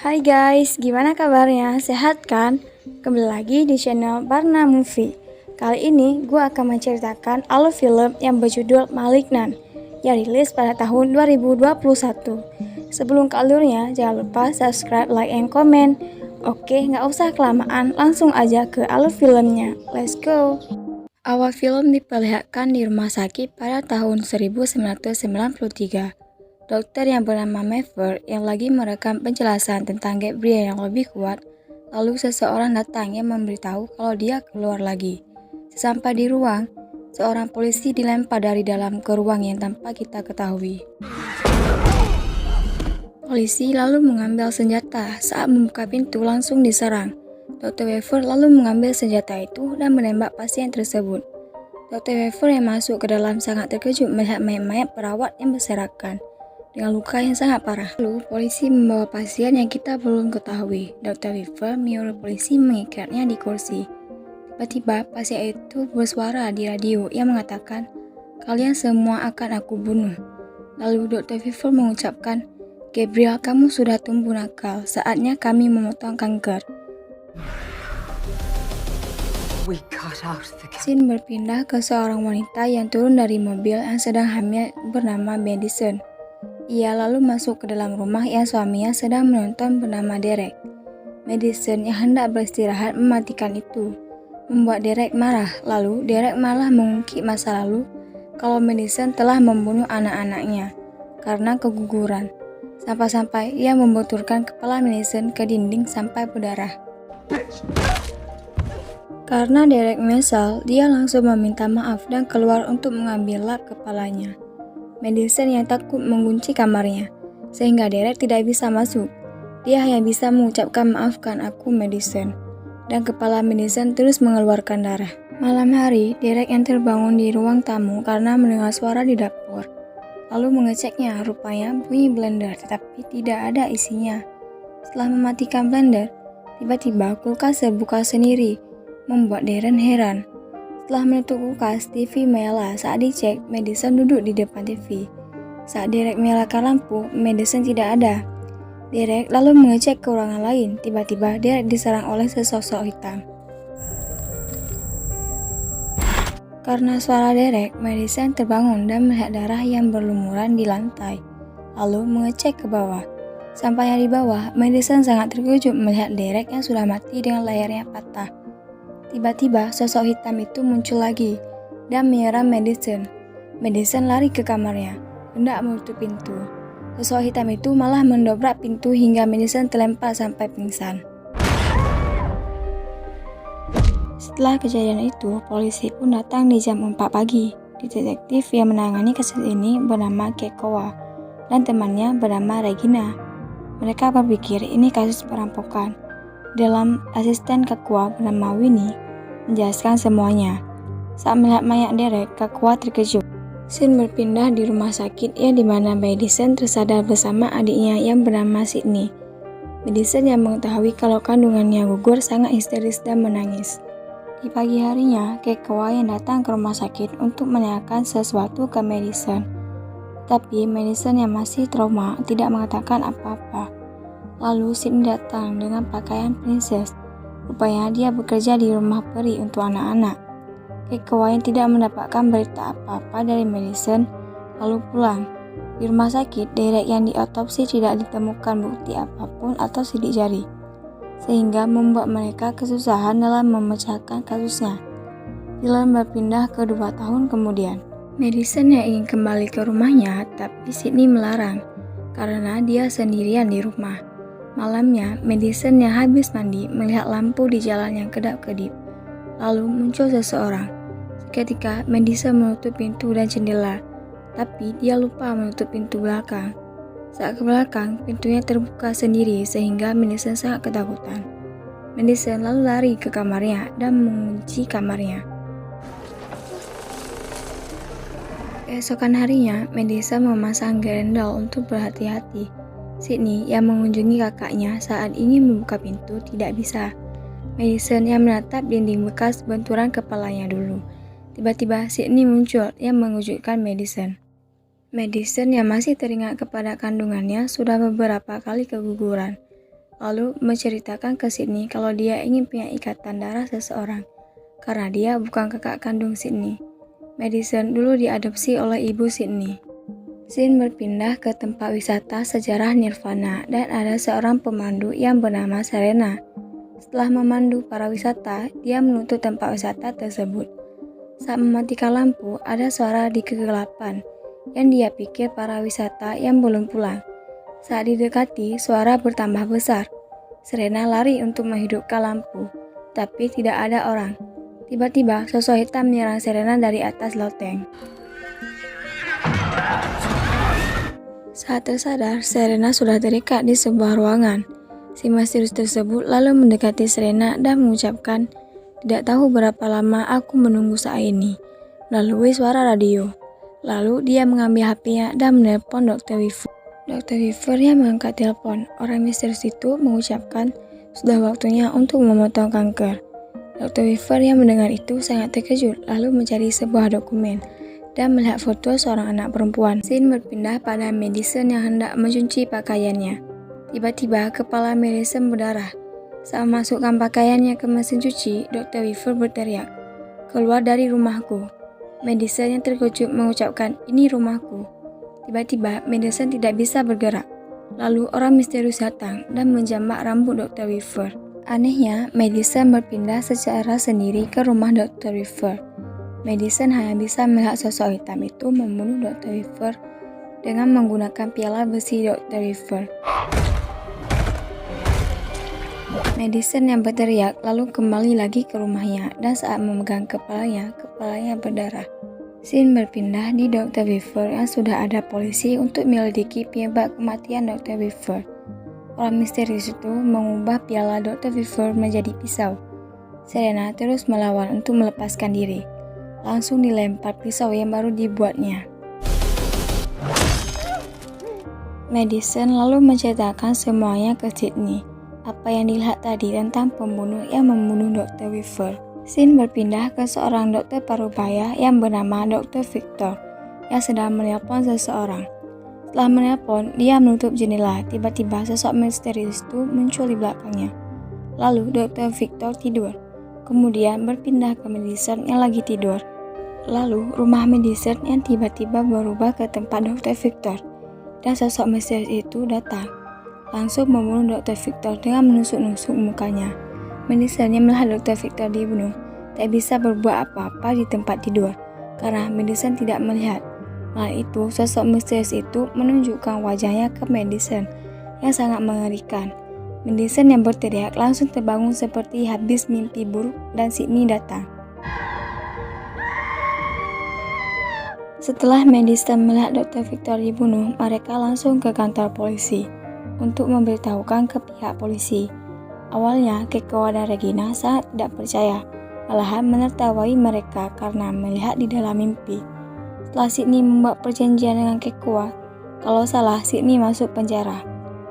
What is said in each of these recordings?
Hai guys, gimana kabarnya? Sehat kan? Kembali lagi di channel Barna Movie. Kali ini gue akan menceritakan alur film yang berjudul Malignant yang rilis pada tahun 2021. Sebelum ke alurnya, jangan lupa subscribe, like, and comment. Oke, nggak usah kelamaan, langsung aja ke alur filmnya. Let's go! Awal film diperlihatkan di rumah sakit pada tahun 1993. Dokter yang bernama Maver yang lagi merekam penjelasan tentang Gabriel yang lebih kuat, lalu seseorang datang yang memberitahu kalau dia keluar lagi. Sesampai di ruang, seorang polisi dilempar dari dalam ke ruang yang tanpa kita ketahui. Polisi lalu mengambil senjata, saat membuka pintu langsung diserang. Dr. Weaver lalu mengambil senjata itu dan menembak pasien tersebut. Dr. Weaver yang masuk ke dalam sangat terkejut melihat mayat-mayat perawat yang berserakan dengan luka yang sangat parah. Lalu, polisi membawa pasien yang kita belum ketahui. Dr. Weaver menyuruh polisi mengikatnya di kursi. Tiba-tiba, pasien itu bersuara di radio yang mengatakan, "Kalian semua akan aku bunuh." Lalu Dr. Weaver mengucapkan, "Gabriel, kamu sudah tumbuh nakal. Saatnya kami memotong kanker." Scene berpindah ke seorang wanita yang turun dari mobil yang sedang hamil bernama Madison. Ia lalu masuk ke dalam rumah yang suaminya sedang menonton bernama Derek. Madison yang hendak beristirahat mematikan itu, membuat Derek marah. Lalu Derek malah mengungkit masa lalu kalau Madison telah membunuh anak-anaknya karena keguguran. Sampai-sampai ia membenturkan kepala Madison ke dinding sampai berdarah. Karena Derek menyesal, dia langsung meminta maaf dan keluar untuk mengambil lap kepalanya. Madison yang takut mengunci kamarnya, sehingga Derek tidak bisa masuk. Dia hanya bisa mengucapkan "Maafkan aku, Madison," dan kepala Madison terus mengeluarkan darah. Malam hari, Derek yang terbangun di ruang tamu karena mendengar suara di dapur. Lalu mengeceknya, rupanya bunyi blender tetapi tidak ada isinya. Setelah mematikan blender, tiba-tiba kulkas terbuka sendiri, membuat Darren heran. Setelah menutup kulkas, TV menyala. Saat dicek, Madison duduk di depan TV. Saat Derek menyalakan lampu, Madison tidak ada. Derek lalu mengecek ke ruangan lain. Tiba-tiba, Derek diserang oleh sesosok hitam. Karena suara Derek, Madison terbangun dan melihat darah yang berlumuran di lantai. Lalu mengecek ke bawah. Sampainya di bawah, Madison sangat terkejut melihat Derek yang sudah mati dengan layarnya patah. Tiba-tiba, sosok hitam itu muncul lagi dan menyerang Madison. Madison lari ke kamarnya, hendak menutup pintu. Sosok hitam itu malah mendobrak pintu hingga Madison terlempar sampai pingsan. Setelah kejadian itu, polisi pun datang di jam 4 pagi. Detektif yang menangani kasus ini bernama Kekoa dan temannya bernama Regina. Mereka berpikir ini kasus perampokan. Dalam asisten Kekoa bernama Winnie menjelaskan semuanya. Saat melihat mayat Derek, Kekoa terkejut. Scene berpindah di rumah sakit yang dimana Madison tersadar bersama adiknya yang bernama Sydney. Madison yang mengetahui kalau kandungannya gugur sangat histeris dan menangis. Di pagi harinya, Kekoa yang datang ke rumah sakit untuk menanyakan sesuatu ke Madison. Tapi Madison yang masih trauma tidak mengatakan apa-apa. Lalu Sydney datang dengan pakaian princess. Rupanya dia bekerja di rumah peri untuk anak-anak. Kekoa yang tidak mendapatkan berita apa-apa dari Madison lalu pulang. Di rumah sakit, Derek yang diotopsi tidak ditemukan bukti apapun atau sidik jari, sehingga membuat mereka kesusahan dalam memecahkan kasusnya. Film berpindah ke 2 tahun kemudian. Madison yang ingin kembali ke rumahnya, tapi Sydney melarang karena dia sendirian di rumah. Malamnya, Madison yang habis mandi melihat lampu di jalan yang kedap-kedip. Lalu muncul seseorang. Seketika, Madison menutup pintu dan jendela, tapi dia lupa menutup pintu belakang. Saat ke belakang, pintunya terbuka sendiri sehingga Madison sangat ketakutan. Madison lalu lari ke kamarnya dan mengunci kamarnya. Keesokan harinya, Madison memasang gerendal untuk berhati-hati. Sydney yang mengunjungi kakaknya saat ingin membuka pintu tidak bisa. Madison yang menatap dinding bekas benturan kepalanya dulu. Tiba-tiba Sydney muncul yang mengejutkan Madison. Madison yang masih teringat kepada kandungannya sudah beberapa kali keguguran. lalu menceritakan ke Sydney kalau dia ingin punya ikatan darah seseorang, karena dia bukan kakak kandung Sydney. Madison dulu diadopsi oleh ibu Sydney. Scene berpindah ke tempat wisata sejarah Nirvana dan ada seorang pemandu yang bernama Serena. Setelah memandu para wisata, dia menutup tempat wisata tersebut. Saat mematikan lampu, ada suara di kegelapan yang dia pikir para wisata yang belum pulang. Saat didekati, suara bertambah besar. Serena lari untuk menghidupkan lampu, tapi tidak ada orang. Tiba-tiba, sosok hitam menyerang Serena dari atas loteng. Saat tersadar, Serena sudah terikat di sebuah ruangan. Si misterius tersebut lalu mendekati Serena dan mengucapkan, "Tidak tahu berapa lama aku menunggu saat ini," melalui suara radio. Lalu dia mengambil HP-nya dan menelpon Dr. Weaver. Dr. Weaver yang mengangkat telepon. Orang misterius itu mengucapkan sudah waktunya untuk memotong kanker. Dr. Weaver yang mendengar itu sangat terkejut, lalu mencari sebuah dokumen dan melihat foto seorang anak perempuan. Scene berpindah pada Madison yang hendak mencuci pakaiannya. Tiba-tiba kepala Madison berdarah. Saat memasukkan pakaiannya ke mesin cuci, Dr. Weaver berteriak, "Keluar dari rumahku." Madison yang terkejut mengucapkan, "Ini rumahku." Tiba-tiba Madison tidak bisa bergerak. Lalu orang misterius datang dan menjambak rambut Dr. Weaver. Anehnya, Madison berpindah secara sendiri ke rumah Dr. Weaver. Madison hanya bisa melihat sosok hitam itu membunuh Dr. Weaver dengan menggunakan piala besi Dr. Weaver. Madison yang berteriak lalu kembali lagi ke rumahnya dan saat memegang kepalanya berdarah. Scene berpindah di Dr. Weaver yang sudah ada polisi untuk menyelidiki penyebab kematian Dr. Weaver. Orang misterius itu mengubah piala Dr. Weaver menjadi pisau. Serena terus melawan untuk melepaskan diri. Langsung dilempar pisau yang baru dibuatnya. Madison lalu menceritakan semuanya ke Sydney. Apa yang dilihat tadi tentang pembunuh yang membunuh Dr. Weaver. Scene berpindah ke seorang dokter parubaya yang bernama Dr. Victor yang sedang menelpon seseorang. Setelah menelpon, dia menutup jendela. Tiba-tiba sosok misterius itu muncul di belakangnya. Lalu Dr. Victor tidur. Kemudian berpindah ke Madison yang lagi tidur. Lalu rumah Madison yang tiba-tiba berubah ke tempat Dr. Victor. Dan sosok misterius itu datang. Langsung membunuh Dr. Victor dengan menusuk-nusuk mukanya. Madison yang melihat Dr. Victor dibunuh tak bisa berbuat apa-apa di tempat tidur karena Madison tidak melihat. Malah itu, sosok misterius itu menunjukkan wajahnya ke Madison yang sangat mengerikan. Madison yang berteriak langsung terbangun seperti habis mimpi buruk dan Sydney datang. Setelah Madison melihat Dr. Victor dibunuh, mereka langsung ke kantor polisi untuk memberitahukan ke pihak polisi. Awalnya, Kekoa dan Regina sangat tidak percaya, malahan menertawai mereka karena melihat di dalam mimpi. Setelah Sydney membuat perjanjian dengan Kekoa, kalau salah Sydney masuk penjara.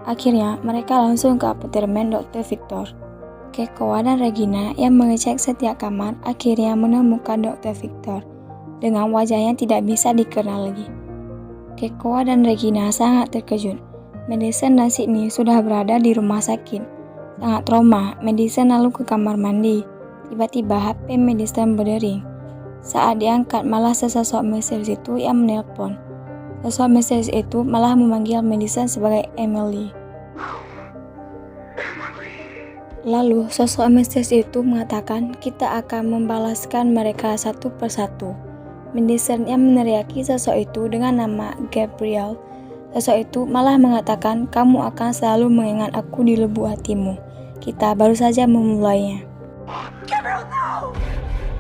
Akhirnya, mereka langsung ke apartemen Dr. Victor. Kekoa dan Regina yang mengecek setiap kamar akhirnya menemukan Dr. Victor dengan wajah yang tidak bisa dikenal lagi. Kekoa dan Regina sangat terkejut. Madison dan Sydney sudah berada di rumah sakit. Sangat trauma, Madison lalu ke kamar mandi. Tiba-tiba HP Madison berdering. Saat diangkat malah sesosok misterius itu yang menelpon. Sosok misterius itu malah memanggil Madison sebagai Emily. Lalu sosok misterius itu mengatakan kita akan membalaskan mereka satu persatu. Madison yang meneriaki sosok itu dengan nama Gabriel. Sosok itu malah mengatakan kamu akan selalu mengingat aku di lubuk hatimu. Kita baru saja memulainya.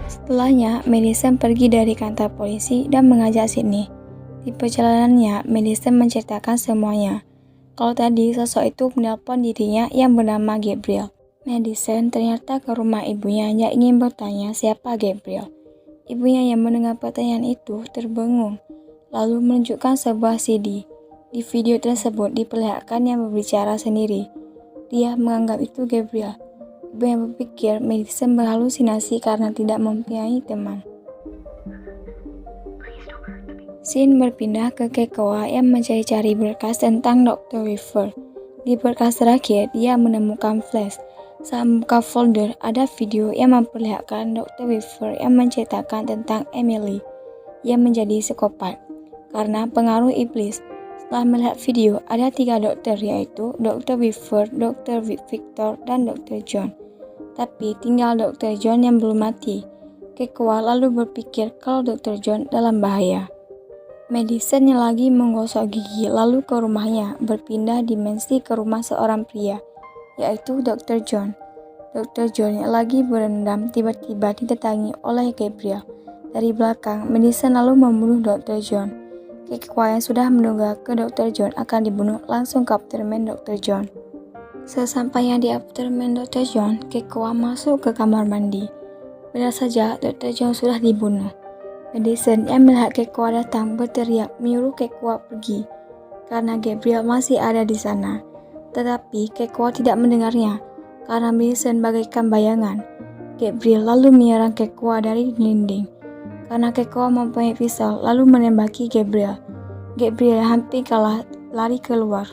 Setelahnya, Madison pergi dari kantor polisi dan mengajak Sydney. Di perjalanannya, Madison menceritakan semuanya. Kalau tadi sosok itu menelpon dirinya yang bernama Gabriel. Madison ternyata ke rumah ibunya yang ingin bertanya siapa Gabriel. Ibunya yang mendengar pertanyaan itu terbengung, lalu menunjukkan sebuah CD. Di video tersebut diperlihatkan yang berbicara sendiri. Dia menganggap itu Gabriel. Ibu yang berpikir Madison berhalusinasi karena tidak mempunyai teman. Scene berpindah ke Kekoa yang mencari-cari berkas tentang Dr. Weaver. Di berkas terakhir, dia menemukan flash. Saat membuka folder, ada video yang memperlihatkan Dr. Weaver yang menceritakan tentang Emily yang menjadi psikopat karena pengaruh iblis. Setelah melihat video, ada 3 dokter, yaitu Dr. Weaver, Dr. Victor, dan Dr. John. Tapi tinggal Dr. John yang belum mati. Kekoa lalu berpikir kalau Dr. John dalam bahaya. Madison yang lagi menggosok gigi lalu ke rumahnya, berpindah dimensi ke rumah seorang pria, yaitu Dr. John. Dr. John yang lagi berendam tiba-tiba didatangi oleh Gabriel. Dari belakang, Madison lalu membunuh Dr. John. Kekoa yang sudah menduga ke Dr. John akan dibunuh langsung ke apartemen Dr. John. Sesampainya di apartemen Dr. John, Kekoa masuk ke kamar mandi. Benar saja, Dr. John sudah dibunuh. Madison yang melihat Kekoa datang berteriak menyuruh Kekoa pergi karena Gabriel masih ada di sana. Tetapi Kekoa tidak mendengarnya karena Madison bagaikan bayangan. Gabriel lalu menyerang Kekoa dari dinding. Karena Kekoa mempunyai pisau lalu menembaki Gabriel. Gabriel hampir kalah lari keluar.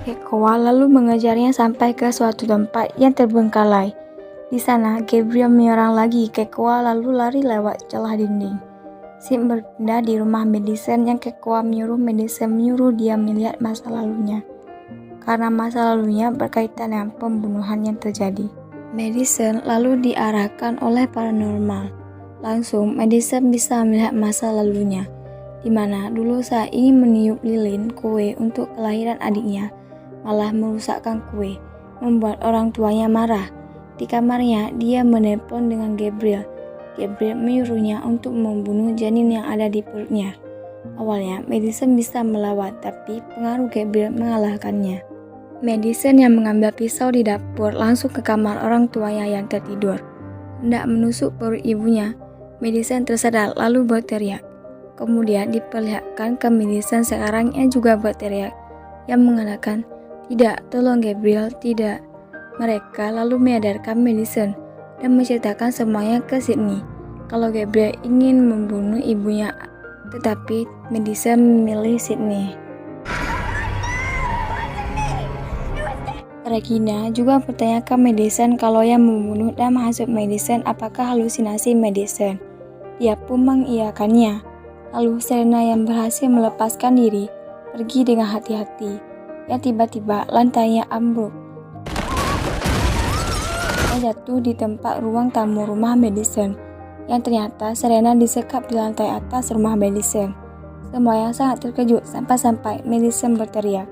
Kekoa lalu mengejarnya sampai ke suatu tempat yang terbengkalai. Di sana, Gabriel menyerang lagi Kekoa lalu lari lewat celah dinding. Scene berpindah di rumah Madison yang Kekoa menyuruh dia melihat masa lalunya. Karena masa lalunya berkaitan dengan pembunuhan yang terjadi. Madison lalu diarahkan oleh paranormal. Langsung, Madison bisa melihat masa lalunya, di mana dulu saat ingin meniup lilin kue untuk kelahiran adiknya, malah merusakkan kue, membuat orang tuanya marah. Di kamarnya, dia menelpon dengan Gabriel. Gabriel menyuruhnya untuk membunuh janin yang ada di perutnya. Awalnya, Madison bisa melawan, tapi pengaruh Gabriel mengalahkannya. Madison yang mengambil pisau di dapur langsung ke kamar orang tuanya yang tertidur. Hendak menusuk perut ibunya, Madison tersadar lalu berteriak. Kemudian diperlihatkan ke Madison sekarang yang juga berteriak, yang mengatakan, "Tidak, tolong Gabriel, tidak." Mereka lalu menyadarkan Madison dan menceritakan semuanya ke Sydney kalau Gabriel ingin membunuh ibunya, tetapi Madison memilih Sydney. Regina juga bertanya ke Madison kalau yang membunuh dan menghasut Madison apakah halusinasi Madison. Dia pun mengiyakannya. Lalu Serena yang berhasil melepaskan diri pergi dengan hati-hati. Yang tiba-tiba lantainya ambruk. Jatuh di tempat ruang tamu rumah Madison, yang ternyata Serena disekap di lantai atas rumah Madison. Semuanya sangat terkejut sampai-sampai Madison berteriak.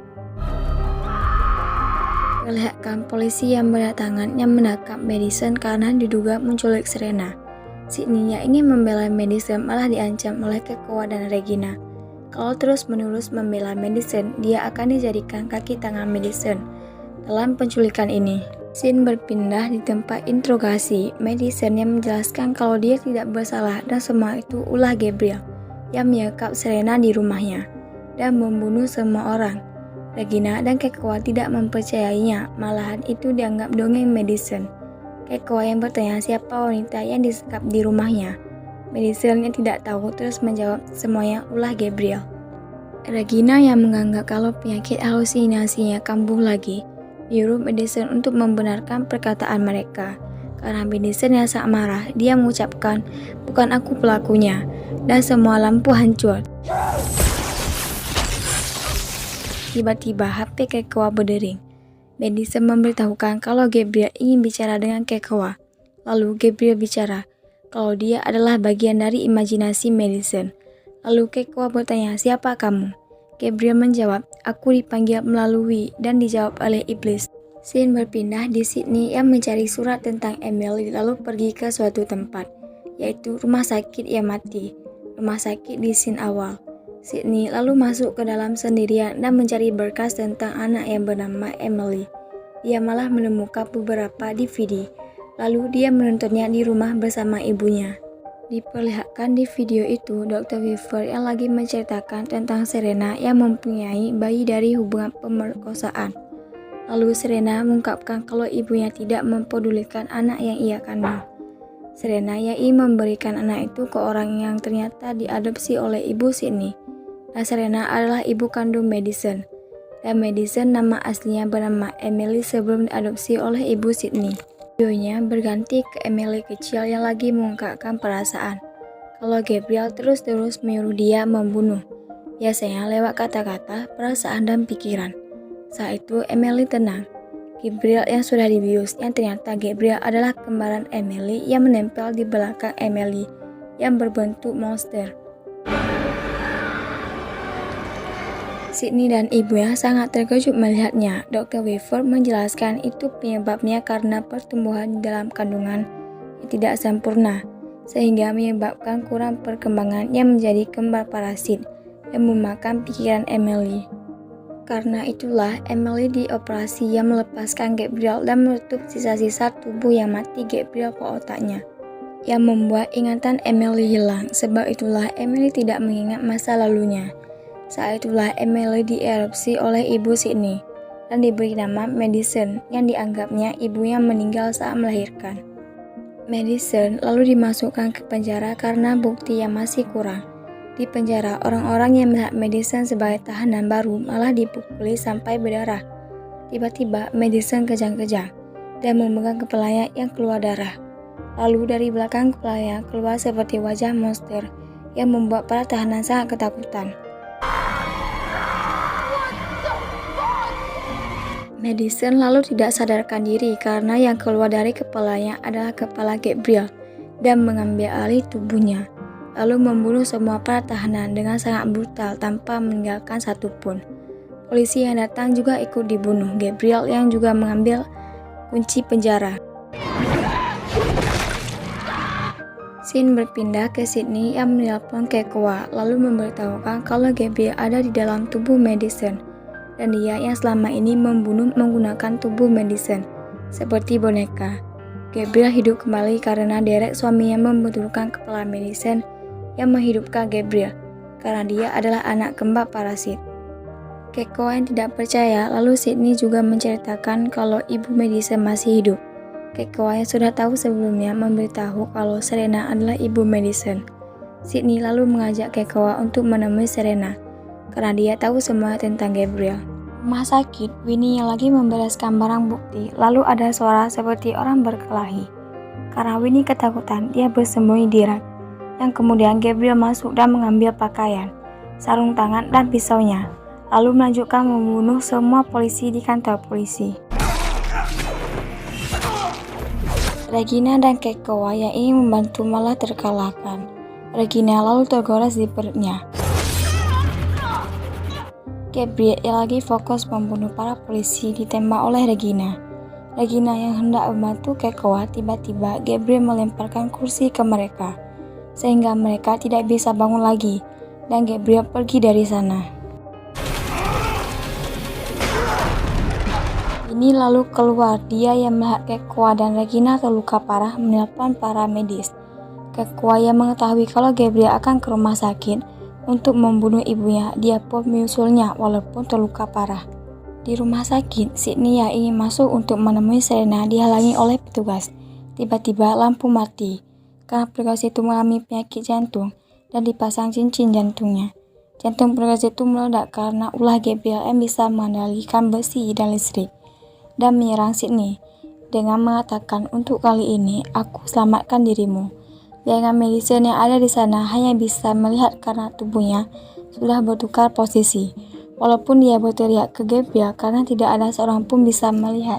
Terlihatkan polisi yang berdatangan yang menangkap Madison karena diduga menculik Serena. Sydney yang ingin membela Madison malah diancam oleh Kekoa dan Regina. Kalau terus-menerus membela Madison, dia akan dijadikan kaki tangan Madison dalam penculikan ini. Scene berpindah di tempat interogasi. Madison yang menjelaskan kalau dia tidak bersalah dan semua itu ulah Gabriel yang menyekap Serena di rumahnya dan membunuh semua orang. Regina dan Kekoa tidak mempercayainya, malahan itu dianggap dongeng Madison. Kekoa yang bertanya siapa wanita yang disekap di rumahnya. Madison yang tidak tahu terus menjawab semuanya ulah Gabriel. Regina yang menganggap kalau penyakit halusinasinya kambuh lagi, menyuruh Madison untuk membenarkan perkataan mereka. Karena Madison yang sangat marah, dia mengucapkan, "Bukan aku pelakunya," dan semua lampu hancur. Tiba-tiba HP Kekoa berdering. Madison memberitahukan kalau Gabriel ingin bicara dengan Kekoa. Lalu Gabriel bicara kalau dia adalah bagian dari imajinasi Madison. Lalu Kekoa bertanya, "Siapa kamu?" Gabriel menjawab, "Aku dipanggil melalui," dan dijawab oleh iblis. Scene berpindah di Sydney yang mencari surat tentang Emily lalu pergi ke suatu tempat, yaitu rumah sakit yang mati. Rumah sakit di scene awal. Sydney lalu masuk ke dalam sendirian dan mencari berkas tentang anak yang bernama Emily. Dia malah menemukan beberapa DVD. Lalu dia menontonnya di rumah bersama ibunya. Diperlihatkan di video itu Dr. Weaver yang lagi menceritakan tentang Serena yang mempunyai bayi dari hubungan pemerkosaan. Lalu Serena mengungkapkan kalau ibunya tidak mempedulikan anak yang ia kandung. Serena yang ingin memberikan anak itu ke orang yang ternyata diadopsi oleh ibu Sydney. Dan Serena adalah ibu kandung Madison. dan Madison nama aslinya bernama Emily sebelum diadopsi oleh ibu Sydney. Videonya berganti ke Emily kecil yang lagi mengungkapkan perasaan kalau Gabriel terus-terus menyuruh dia membunuh, biasanya lewat kata-kata, perasaan, dan pikiran. Saat itu Emily tenang. Gabriel yang sudah dibius, yang ternyata Gabriel adalah kembaran Emily yang menempel di belakang Emily yang berbentuk monster. Sydney dan ibunya sangat terkejut melihatnya. Dr. Weaver menjelaskan itu penyebabnya karena pertumbuhan dalam kandungan yang tidak sempurna, sehingga menyebabkan kurang perkembangan yang menjadi kembar parasit yang memakan pikiran Emily. Karena itulah Emily dioperasi yang melepaskan Gabriel dan menutup sisa-sisa tubuh yang mati Gabriel ke otaknya, yang membuat ingatan Emily hilang. Sebab itulah Emily tidak mengingat masa lalunya. Saat itulah Emily diadopsi oleh ibu Sydney dan diberi nama Madison yang dianggapnya ibunya meninggal saat melahirkan. Madison lalu dimasukkan ke penjara karena bukti yang masih kurang. Di penjara, orang-orang yang melihat Madison sebagai tahanan baru malah dipukuli sampai berdarah. Tiba-tiba Madison kejang-kejang dan memegang kepalanya yang keluar darah. Lalu dari belakang kepalanya keluar seperti wajah monster yang membuat para tahanan sangat ketakutan. Madison lalu tidak sadarkan diri karena yang keluar dari kepalanya adalah kepala Gabriel dan mengambil alih tubuhnya, lalu membunuh semua para tahanan dengan sangat brutal tanpa meninggalkan satupun. Polisi yang datang juga ikut dibunuh Gabriel yang juga mengambil kunci penjara. Scene berpindah ke Sydney yang menelpon Kekoa lalu memberitahukan kalau Gabriel ada di dalam tubuh Madison dan dia yang selama ini membunuh menggunakan tubuh Madison seperti boneka. Gabriel hidup kembali karena Derek suaminya membenturkan kepala Madison yang menghidupkan Gabriel karena dia adalah anak kembar parasit. Kekoa yang tidak percaya, lalu Sydney juga menceritakan kalau ibu Madison masih hidup. Kekoa yang sudah tahu sebelumnya memberitahu kalau Serena adalah ibu Madison. Sydney lalu mengajak Kekoa untuk menemui Serena karena dia tahu semua tentang Gabriel. Rumah sakit, Winnie yang lagi membereskan barang bukti, lalu ada suara seperti orang berkelahi. Karena Winnie ketakutan, dia bersembunyi di rak, yang kemudian Gabriel masuk dan mengambil pakaian, sarung tangan, dan pisaunya, lalu melanjutkan membunuh semua polisi di kantor polisi. Regina dan Kekoa yang ingin membantu malah terkalahkan. Regina lalu tergores di perutnya. Gabriel yang lagi fokus membunuh para polisi ditembak oleh Regina. Regina yang hendak membantu Kekoa, tiba-tiba Gabriel melemparkan kursi ke mereka, sehingga mereka tidak bisa bangun lagi, dan Gabriel pergi dari sana. Ini lalu keluar, dia yang melihat Kekoa dan Regina terluka parah menelpon para medis. Kekoa yang mengetahui kalau Gabriel akan ke rumah sakit untuk membunuh ibunya, dia pun menyusulnya walaupun terluka parah. Di rumah sakit, Sydney yang ingin masuk untuk menemui Serena dihalangi oleh petugas. Tiba-tiba lampu mati karena petugas itu mengalami penyakit jantung dan dipasang cincin jantungnya. Jantung petugas itu meledak karena ulah Gabriel yang bisa mengendalikan besi dan listrik dan menyerang Sydney dengan mengatakan, "Untuk kali ini aku selamatkan dirimu." Dengan Madison yang ada di sana hanya bisa melihat karena tubuhnya sudah bertukar posisi, walaupun dia berteriak ke Gabriel karena tidak ada seorang pun bisa melihat.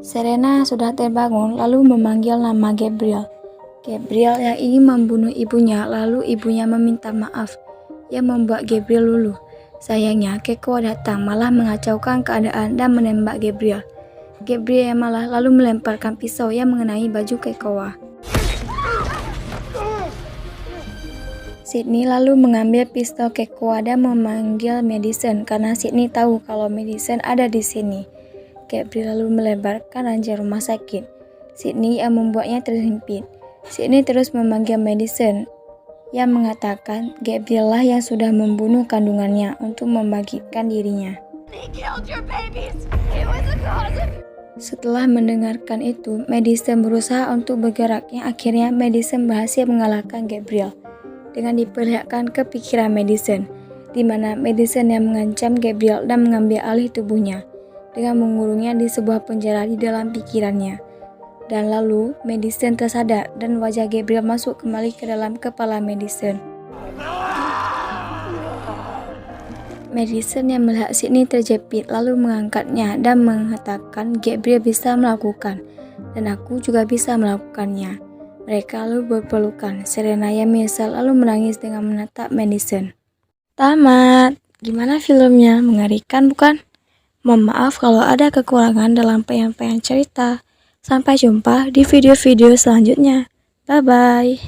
Serena sudah terbangun lalu memanggil nama Gabriel. Gabriel yang ingin membunuh ibunya, lalu ibunya meminta maaf yang membuat Gabriel luluh. Sayangnya Kekoa datang malah mengacaukan keadaan dan menembak Gabriel. Gabriel yang malah lalu melemparkan pisau yang mengenai baju Kekoa. Sydney lalu mengambil pistol Kekoa dan memanggil Madison karena Sydney tahu kalau Madison ada di sini. Gabriel lalu melebarkan ranjang rumah sakit. Sydney yang membuatnya terhimpit. Sydney terus memanggil Madison yang mengatakan Gabriel lah yang sudah membunuh kandungannya untuk membangkitkan dirinya. Setelah mendengarkan itu, Madison berusaha untuk bergerak yang akhirnya Madison berhasil mengalahkan Gabriel. Dengan diperlihatkan kepikiran Madison, di mana Madison yang mengancam Gabriel dan mengambil alih tubuhnya dengan mengurungnya di sebuah penjara di dalam pikirannya. Dan lalu Madison tersadar dan wajah Gabriel masuk kembali ke dalam kepala Madison. Madison yang melihat Sydney terjepit lalu mengangkatnya dan mengatakan Gabriel bisa melakukan dan aku juga bisa melakukannya. Mereka lalu berpelukan. Serena yang menyesal lalu menangis dengan menatap Madison. Tamat. Gimana filmnya? Mengerikan bukan? Mohon maaf kalau ada kekurangan dalam penyampaian cerita. Sampai jumpa di video-video selanjutnya. Bye-bye.